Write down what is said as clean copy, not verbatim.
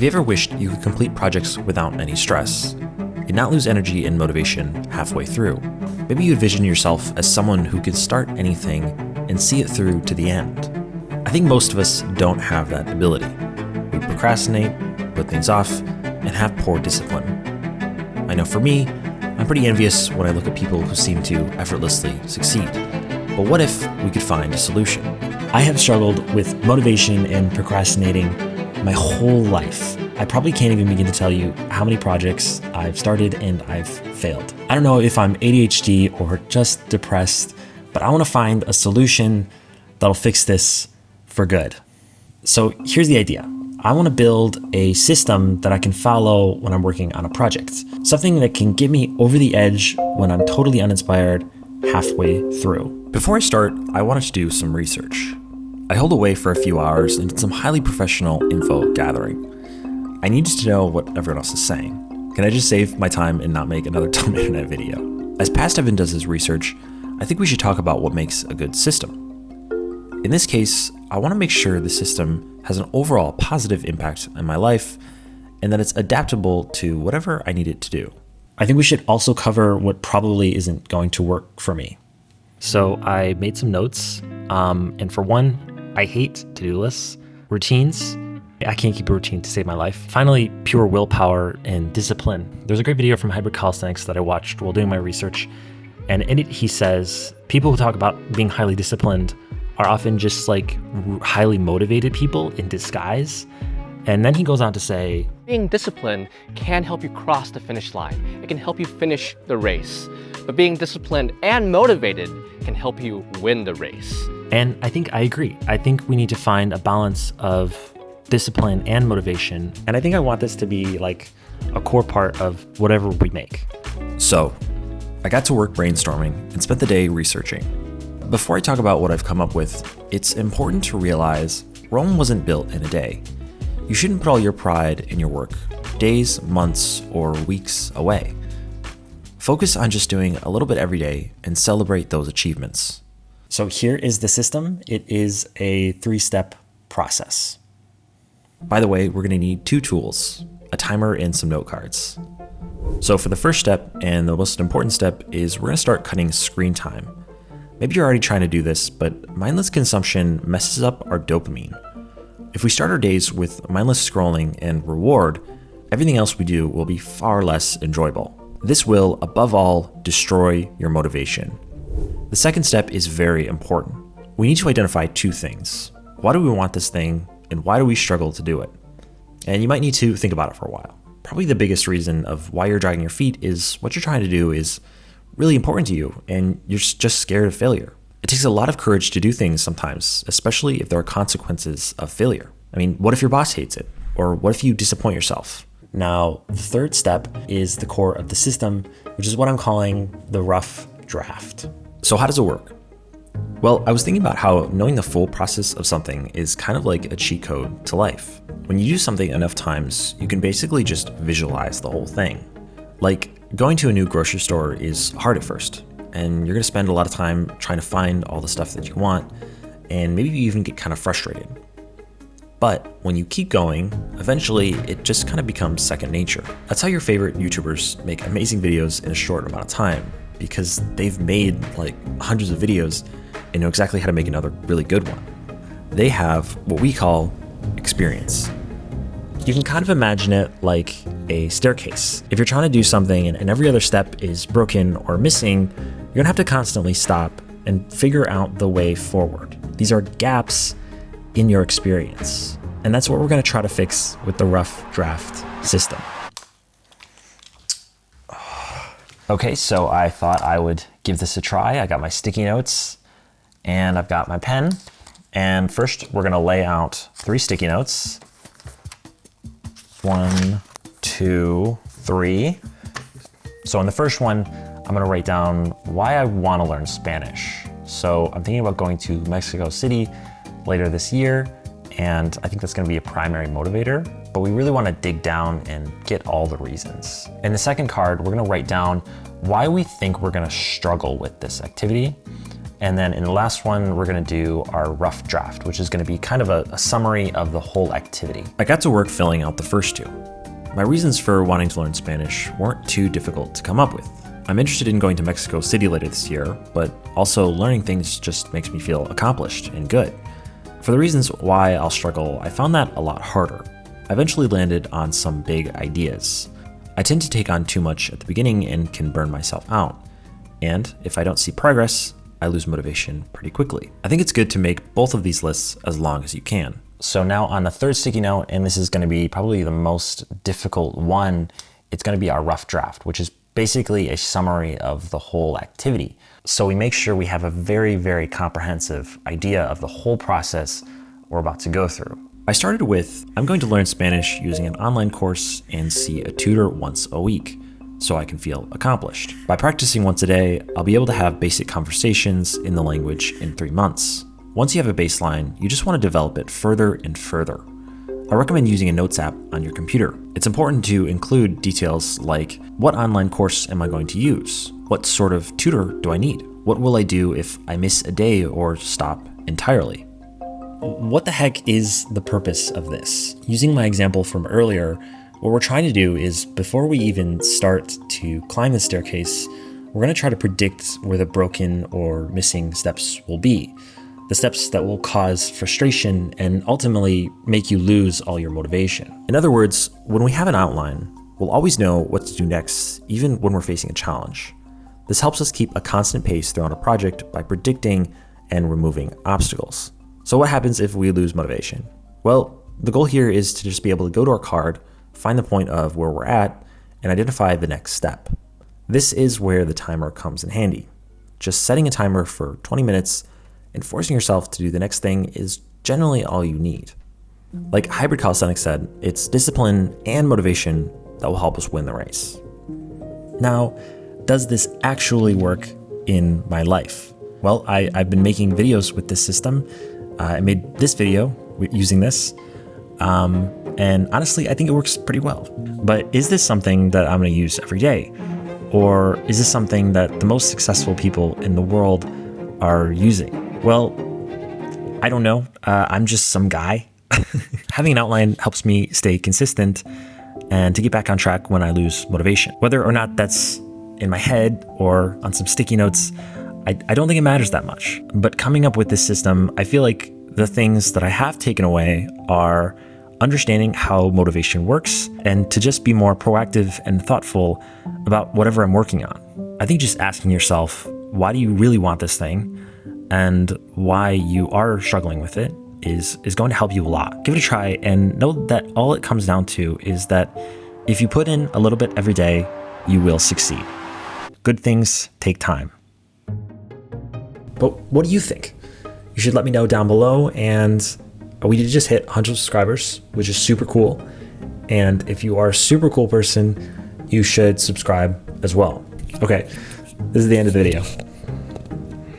Have you ever wished you could complete projects without any stress? You'd not lose energy and motivation halfway through. Maybe you envision yourself as someone who could start anything and see it through to the end. I think most of us don't have that ability. We procrastinate, put things off, and have poor discipline. I know for me, I'm pretty envious when I look at people who seem to effortlessly succeed. But what if we could find a solution? I have struggled with motivation and procrastinating my whole life. I probably can't even begin to tell you how many projects I've started and I've failed. I don't know if I'm ADHD or just depressed, but I want to find a solution that'll fix this for good. So here's the idea. I want to build a system that I can follow when I'm working on a project. Something that can get me over the edge when I'm totally uninspired halfway through. Before I start, I wanted to do some research. I held away for a few hours and did some highly professional info gathering. I needed to know what everyone else is saying. Can I just save my time and not make another dumb internet video? As past Evan does his research, I think we should talk about what makes a good system. In this case, I want to make sure the system has an overall positive impact on my life and that it's adaptable to whatever I need it to do. I think we should also cover what probably isn't going to work for me. So I made some notes, and for one, I hate to-do lists, routines. I can't keep a routine to save my life. Finally, pure willpower and discipline. There's a great video from Hybrid Calisthenics that I watched while doing my research. And in it, he says, people who talk about being highly disciplined are often just like highly motivated people in disguise. And then he goes on to say, being disciplined can help you cross the finish line. It can help you finish the race. But being disciplined and motivated can help you win the race. And I think I agree. I think we need to find a balance of discipline and motivation. And I think I want this to be like a core part of whatever we make. So I got to work brainstorming and spent the day researching. Before I talk about what I've come up with, it's important to realize Rome wasn't built in a day. You shouldn't put all your pride in your work, days, months, or weeks away. Focus on just doing a little bit every day and celebrate those achievements. So here is the system. It is a 3-step process. By the way, we're going to need 2 tools, a timer and some note cards. So for the first step, and the most important step, is we're going to start cutting screen time. Maybe you're already trying to do this, but mindless consumption messes up our dopamine. If we start our days with mindless scrolling and reward, everything else we do will be far less enjoyable. This will, above all, destroy your motivation. The second step is very important. We need to identify 2 things. Why do we want this thing, and why do we struggle to do it? And you might need to think about it for a while. Probably the biggest reason of why you're dragging your feet is what you're trying to do is really important to you, and you're just scared of failure. It takes a lot of courage to do things sometimes, especially if there are consequences of failure. I mean, what if your boss hates it? Or what if you disappoint yourself? Now, the third step is the core of the system, which is what I'm calling the rough draft. So how does it work? Well, I was thinking about how knowing the full process of something is kind of like a cheat code to life. When you do something enough times, you can basically just visualize the whole thing. Like, going to a new grocery store is hard at first, and you're gonna spend a lot of time trying to find all the stuff that you want, and maybe you even get kind of frustrated. But when you keep going, eventually it just kind of becomes second nature. That's how your favorite YouTubers make amazing videos in a short amount of time, because they've made like hundreds of videos and know exactly how to make another really good one. They have what we call experience. You can kind of imagine it like a staircase. If you're trying to do something and every other step is broken or missing, you're gonna have to constantly stop and figure out the way forward. These are gaps in your experience. And that's what we're gonna try to fix with the rough draft system. Okay, so I thought I would give this a try. I got my sticky notes and I've got my pen. And first we're gonna lay out 3 sticky notes. 1, 2, 3. So in the first one, I'm gonna write down why I wanna learn Spanish. So I'm thinking about going to Mexico City later this year, and I think that's gonna be a primary motivator, but we really wanna dig down and get all the reasons. In the second card, we're gonna write down why we think we're gonna struggle with this activity. And then in the last one, we're gonna do our rough draft, which is gonna be kind of a summary of the whole activity. I got to work filling out the first two. My reasons for wanting to learn Spanish weren't too difficult to come up with. I'm interested in going to Mexico City later this year, but also learning things just makes me feel accomplished and good. For the reasons why I'll struggle, I found that a lot harder. I eventually landed on some big ideas. I tend to take on too much at the beginning and can burn myself out. And if I don't see progress, I lose motivation pretty quickly. I think it's good to make both of these lists as long as you can. So now on the third sticky note, and this is gonna be probably the most difficult one, it's gonna be our rough draft, which is basically a summary of the whole activity. So we make sure we have a very, very comprehensive idea of the whole process we're about to go through. I started with, I'm going to learn Spanish using an online course and see a tutor once a week, so I can feel accomplished. By practicing once a day, I'll be able to have basic conversations in the language in 3 months. Once you have a baseline, you just want to develop it further and further. I recommend using a notes app on your computer. It's important to include details like, what online course am I going to use? What sort of tutor do I need? What will I do if I miss a day or stop entirely? What the heck is the purpose of this? Using my example from earlier, what we're trying to do is, before we even start to climb the staircase, we're going to try to predict where the broken or missing steps will be. The steps that will cause frustration and ultimately make you lose all your motivation. In other words, when we have an outline, we'll always know what to do next, even when we're facing a challenge. This helps us keep a constant pace throughout a project by predicting and removing obstacles. So what happens if we lose motivation? Well, the goal here is to just be able to go to our card, find the point of where we're at, and identify the next step. This is where the timer comes in handy. Just setting a timer for 20 minutes and forcing yourself to do the next thing is generally all you need. Like hybrid calisthenics said, it's discipline and motivation that will help us win the race. Now, does this actually work in my life? Well, I've been making videos with this system. I made this video using this. And honestly, I think it works pretty well. But is this something that I'm gonna use every day? Or is this something that the most successful people in the world are using? Well, I don't know. I'm just some guy. Having an outline helps me stay consistent and to get back on track when I lose motivation. Whether or not that's in my head or on some sticky notes, I don't think it matters that much. But coming up with this system, I feel like the things that I have taken away are understanding how motivation works and to just be more proactive and thoughtful about whatever I'm working on. I think just asking yourself, why do you really want this thing? And why you are struggling with it is going to help you a lot. Give it a try and know that all it comes down to is that if you put in a little bit every day, you will succeed. Good things take time. But what do you think? You should let me know down below, and we did just hit 100 subscribers, which is super cool. And if you are a super cool person, you should subscribe as well. Okay, this is the end of the video.